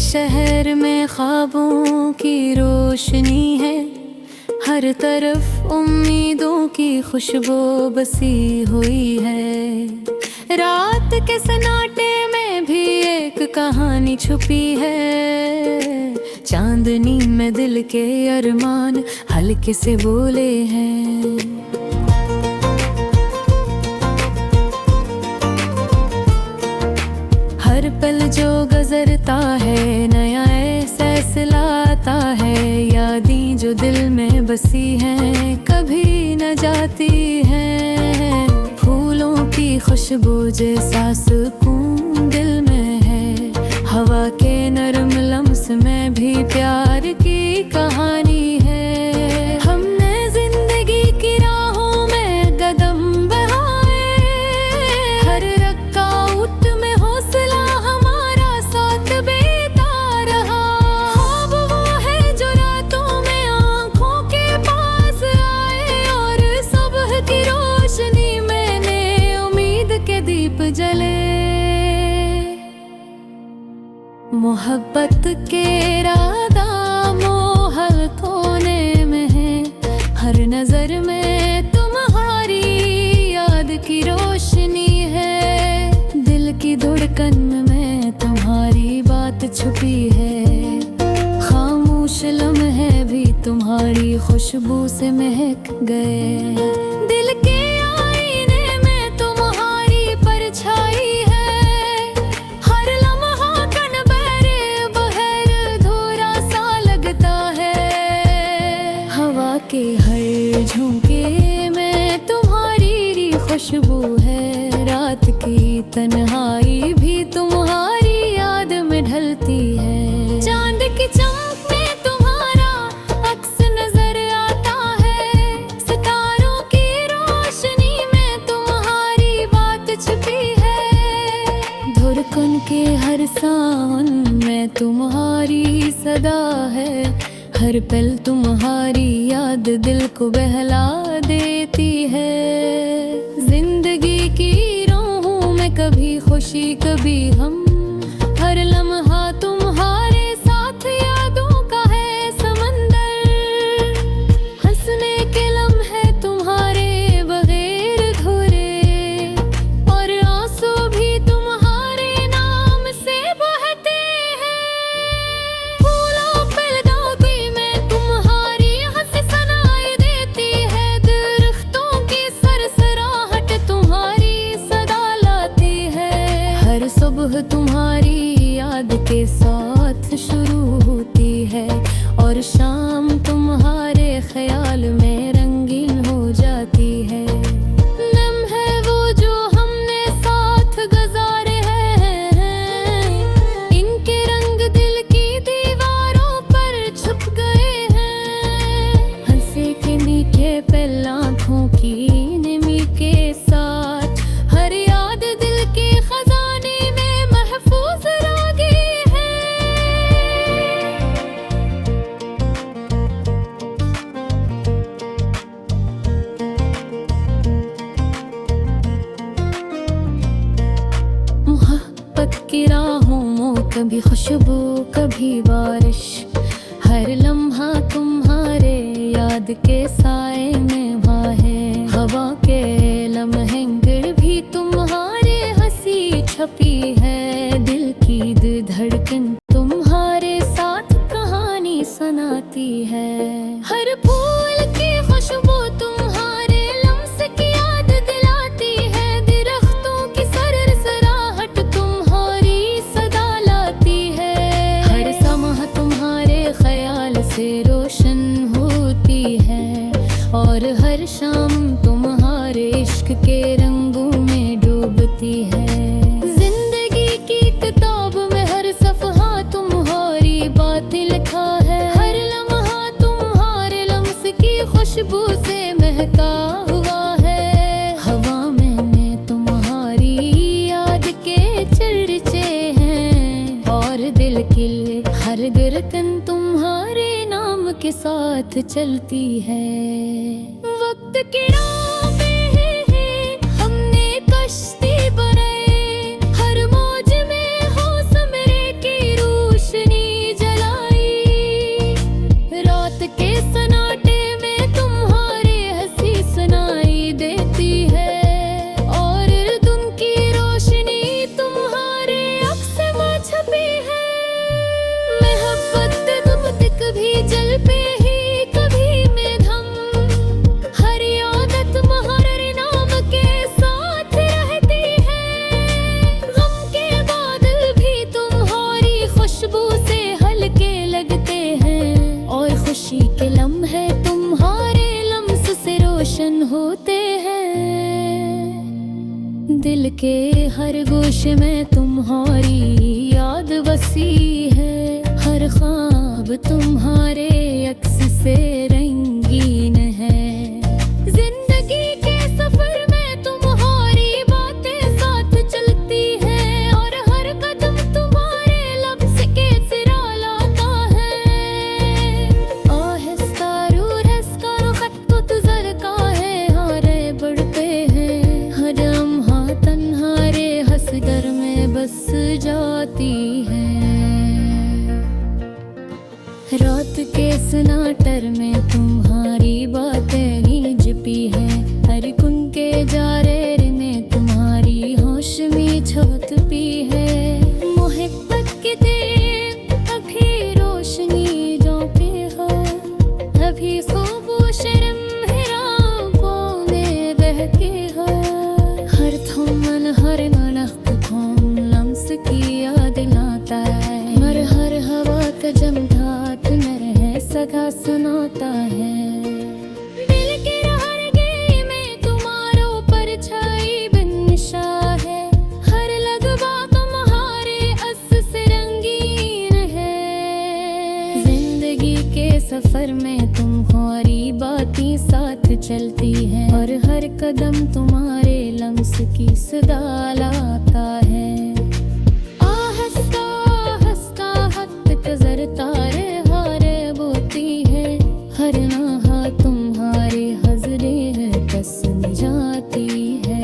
शहर में ख्वाबों की रोशनी है, हर तरफ उम्मीदों की खुशबू बसी हुई है। रात के सन्नाटे में भी एक कहानी छुपी है, चांदनी में दिल के अरमान हल्के से बोले हैं। हर पल जो गुजरता है नया एहसास लाता है, यादें जो दिल में बसी हैं कभी न जाती हैं। फूलों की खुशबू जैसा सुकून दिल में है, हवा के नरम लम्स में भी प्यार की कहानी है। हमने जिंदगी की राहों में कदम बढ़ाए, हर रकात में हौसला हमारा साथ देता रहा। ख्वाब वो है जो रातों में आँखों के पास आए, और सुबह की रोशनी में नए उम्मीद के दीप जले। मोहब्बत के रादा मोहल कोने में है, हर नजर में तुम्हारी याद की रोशनी है। दिल की धड़कन में तुम्हारी बात छुपी है, खामोश लम्हे भी तुम्हारी खुशबू से महक गए। दिल के आईने में तुम्हारी परछाई है, हर लम्हा कण बहरे बहर धोरा सा लगता है। हवा के हर झोंके में तुम्हारी खुशबू है, रात की तन्हाई भी तुम्हारी याद में ढलती है। चांद की चमक में तुम्हारा अक्स नजर आता है, सितारों की रोशनी में तुम्हारी बात छुपी है। धड़कन के हर सांस में तुम्हारी सदा है, हर पल तुम्हारी याद दिल को बहला देती है। जिंदगी की राहों में कभी खुशी कभी गम, हर लम्हा तुम्हारे साथ यादों का है समंदर। हंसने के लम्हे तुम्हारे बगैर अधूरे, और आंसू भी तुम्हारे नाम से बहते हैं। फूलों पे दागी में तुम्हारी हंसी सुनाई देती है, दरख्तों की सरसराहट तुम्हारी सदा लाती है। हर सुबह तुम्हारी याद के साथ शुरू होती है, और शाम तुम्हारे ख्याल में रंगीन हो जाती है। लम्हे वो जो हमने साथ गुजारे हैं, इनके रंग दिल की दीवारों पर छुप गए हैं। हंसे के मीठे पल आँखों की नमी के साथ, हर याद दिल के खजाने में महफूज रह गई है। मोहब्बत की राहों में कभी खुशबू कभी बारिश, हर लम्हा तुम्हारे याद के साए में वाहे। हवा के लम्हे भी तुम्हारे हंसी छपी है, दिल की धड़कन तुम्हारे साथ कहानी सुनाती है। हर फूल की खुशबू तुम्हारे लम्स की याद दिलाती है, दरख्तों की सरसराहट तुम्हारी सदा लाती है। हर समह तुम्हारे ख्याल से रोशन होती है, और हर शाम तुम्हारे इश्क के रंगों में डूबती है। जिंदगी की किताब में हर सफ़हा तुम्हारी बातें लिखा है, हर लम्हा तुम्हारे लम्स की खुशबू से महका हुआ है। हवा में तुम्हारी याद के चर्चे हैं, और दिल की हर धड़कन तुम्हारे नाम के साथ चलती है। वक्त की राह में हमने कश्ती बनाए, हर मौज में हो समरे की रोशनी के लम्हे तुम्हारे लम्स से रोशन होते हैं। दिल के हर गोशे में तुम्हारी याद बसी है। हर ख्वाब तुम्हारे अक्स से रंगीन है। जिंदगी के सफर में तुम्हारी बातें साथ चलती है और हर कदम तुम्हारे लफ्ज़ के सिरा लाता है। आहिस्ता रूह खत को तुझर का है हारे बढ़ते हैं। हर लम्हा तन्हारे हंसकर में बस जाती है। रात के सन्नाटर में तुम्हारी बातें ही छिपी है। हर कुन के जारे में तुम्हारी होश में छत पी है। मोहब्बत के तेज अभी रोशनी जो पे हो, अभी खूब शर्म पौने बहके हो। हर थमन हर थम लम्स की याद लाता है। हर हवा का जमघाट में सदा सुनाता है। दिल के रहरगे में तुम्हारो परछाई बिनशा है। हर लगवा तुम्हारे अस से रंगीन है। जिंदगी के सफर में तुम्हारी बातें साथ चलती है और हर कदम तुम्हारे लम्स की सदा लाता है। तारे हारे बोती है। हर नहा तुम्हारे हजरे है कसम जाती है।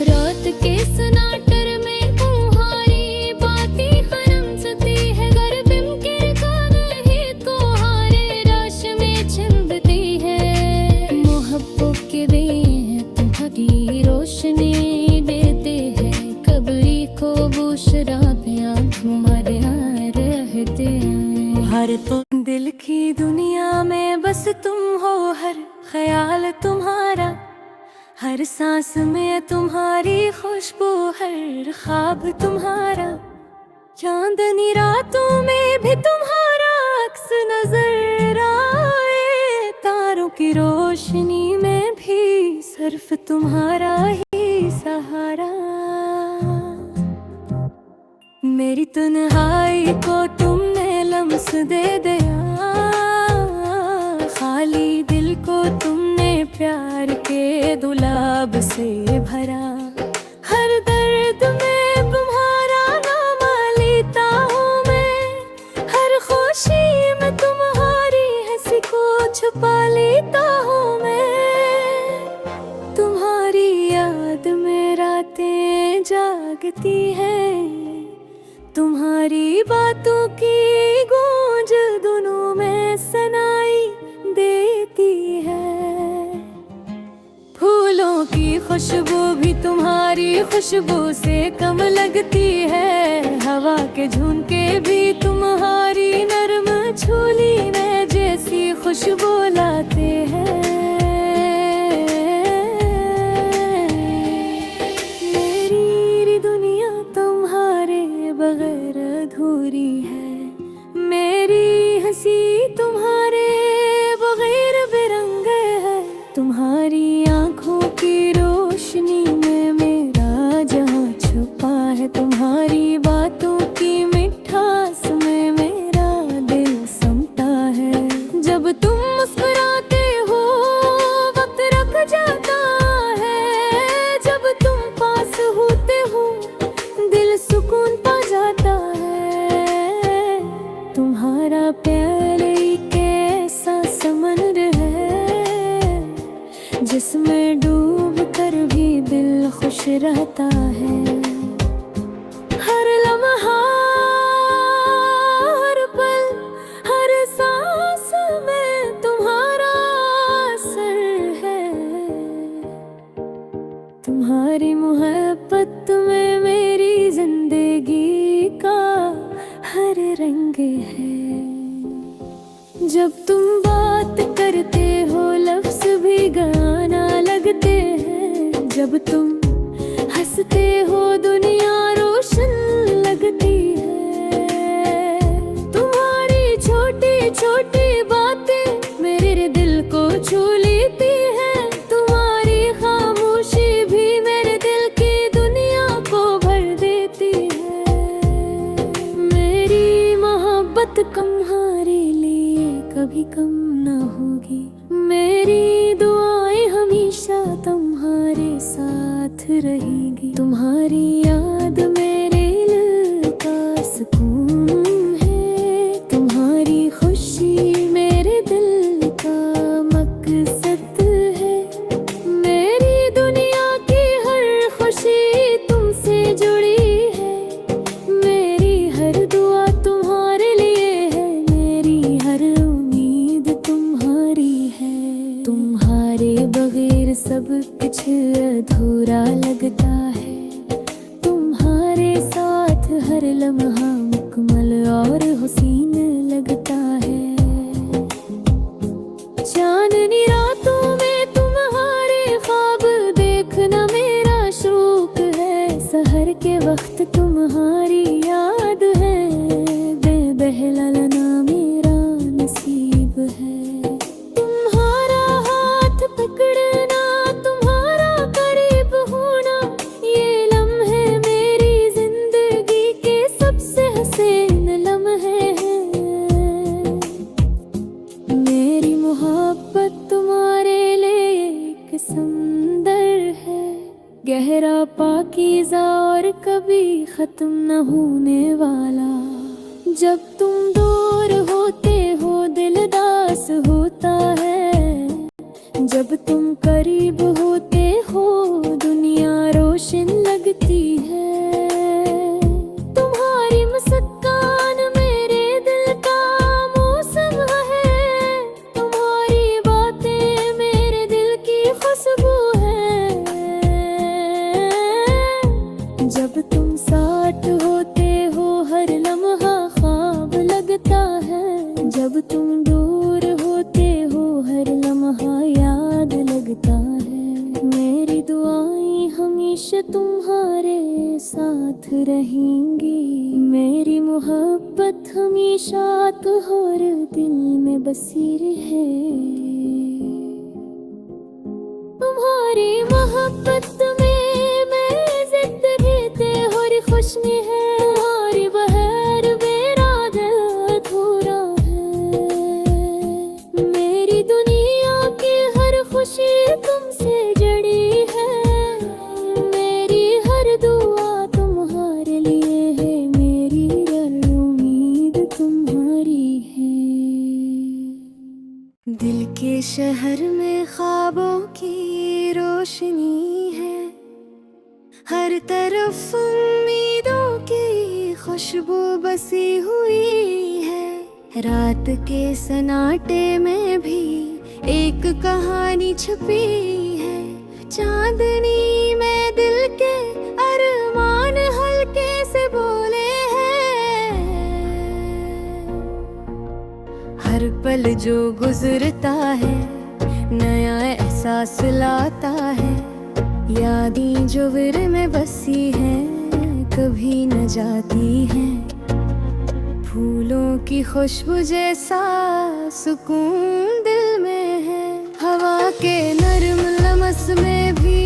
रात के सन्नाटर में तुम्हारी बातें हरमसती है। गर्दन के कानहे तुम्हारे राश में छिंबती है। मोहब्बत के बें तुम्हारी रोशनी देते हैं। कब्री को बुशरा तुम्हारे रहते हैं। हर तो दिल की दुनिया में बस तुम हो। हर ख्याल तुम्हारा, हर सांस में तुम्हारी खुशबू, हर ख्वाब तुम्हारा। चांदनी रातों में भी तुम्हारा अक्स नजर आए। तारों की रोशनी में भी सिर्फ तुम्हारा ही सहारा। मेरी तन्हाई को तुमने लम्स दे दिया। खाली दिल को तुमने प्यार के दुलाब से भरा। हर दर्द में तुम्हारा नाम लेता हूँ मैं। हर खुशी में तुम्हारी हंसी को छुपा लेता हूँ मैं। तुम्हारी याद में रातें जागती हैं। तुम्हारी बातों की गूंज दोनों में सनाई देती है। फूलों की खुशबू भी तुम्हारी खुशबू से कम लगती है। हवा के झोंके भी तुम्हारी नरम झोली में जैसी खुशबू लाते हैं। मेरी दुनिया तुम्हारे बगैर अधूरी है। मेरी हंसी तुम्हारे बगैर बेरंग है। तुम्हारी आंखों की रोशनी में मेरा जहां छुपा है। तुम्हारी बातों की मिठास में मेरा दिल समता है। जब तुम मुस्कुराते हो वक्त रुक जाता है। जब तुम पास होते हो दिल सुकून पा जाता है। तुम्हारा प्यार एक ऐसा समंदर है जिसमें डूब कर भी दिल खुश रहता है। हर लम्हा, हर पल, हर सांस में तुम्हारा असर है। तुम्हारी मोहब्बत में मेरी जिंदगी का हर रंग है। जब तुम बात करते हो लफ्ज भी गाना लगते हैं। जब तुम हंसते हो दुनिया रोशन लगती है। तुम्हारी छोटी छोटी बातें मेरे दिल को छू लेती है। तुम्हारी खामोशी भी मेरे दिल की दुनिया को भर देती है। मेरी मोहब्बत तुम्हारे लिए कभी कम ना होगी। मेरी दुआएं हमेशा तुम्हारे साथ रहेगी। तुम्हारी याद मेरे दिल का सुकून है। तुम्हारी खुशी मेरे दिल का मकसद है। मेरी दुनिया की हर खुशी तुमसे जुड़ी है। मेरी हर दुआ तुम्हारे लिए है। मेरी हर उम्मीद तुम्हारी है। तुम्हारे बगैर सब कुछ अधूरा लगता है। तुम्हारे साथ हर लम्हा मुकम्मल और हसीन लगता है। चांदनी रातों में तुम्हारे ख्वाब देखना मेरा शौक है। सहर के वक्त तुम्हारी याद है। बेबहलाना मेरा नसीब है। तुम्हारा हाथ पकड़ना, तुम्हारा करीब होना, ये लम्हे मेरी जिंदगी के सबसे हसीन लम्हे हैं। मेरी मोहब्बत तुम्हारे लिए एक समंदर है। गहरा पाकीज़ा और कभी खत्म न होने वाला। जब तुम दूर होते हो दिल दास होता है। जब तुम करीब होते हो दुनिया रोशन लगती है। तुम्हारी मुस्कान मेरे दिल का मौसम है। तुम्हारी बातें मेरे दिल की खुशबू है। जब तुम साथ होते हो हर लम्हा ख्वाब लगता है। जब तुम दूर होते हो हर लम्हा याद लगता है। मेरी दुआएं हमेशा तुम्हारे साथ रहेंगी। मेरी मोहब्बत हमेशा तुम्हारे दिल में बसी रहे। तुम्हारी मोहब्बत में मैं जिंदगी ते और खुशनी है। तुम्हारी बहर मेरा दिल अधूरा है। मेरी दुनिया की हर खुशी तुमसे जड़ी है। मेरी हर दुआ तुम्हारे लिए है। मेरी हर उम्मीद तुम्हारी है। दिल के शहर में ख्वाबों की रोशनी है। हर तरफ उम्मीदों की खुशबू बसी हुई है। रात के सन्नाटे में भी एक कहानी छुपी है। चांदनी में दिल के अरमान हल्के से बोले हैं। हर पल जो गुजरता है नया एहसास लाता है। यादें जो विर में बसी हैं कभी न जाती हैं। फूलों की खुशबू जैसा सुकून दिल में है। हवा के नरम लमस में भी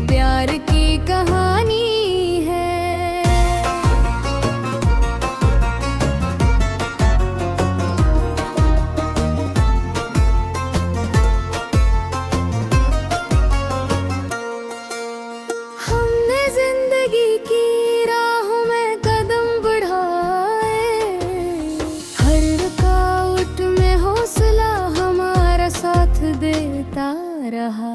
प्यार की कहानी है। हमने जिंदगी की राहों में कदम बढ़ाए। हर रुकावट में हौसला हमारा साथ देता रहा।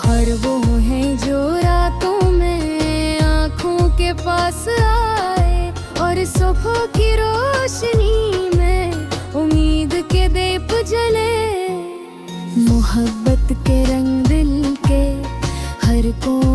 हर वो है जो रातों में आँखों के पास आए और सुबह की रोशनी में उम्मीद के दीप जले। मोहब्बत के रंग दिल के हर कोने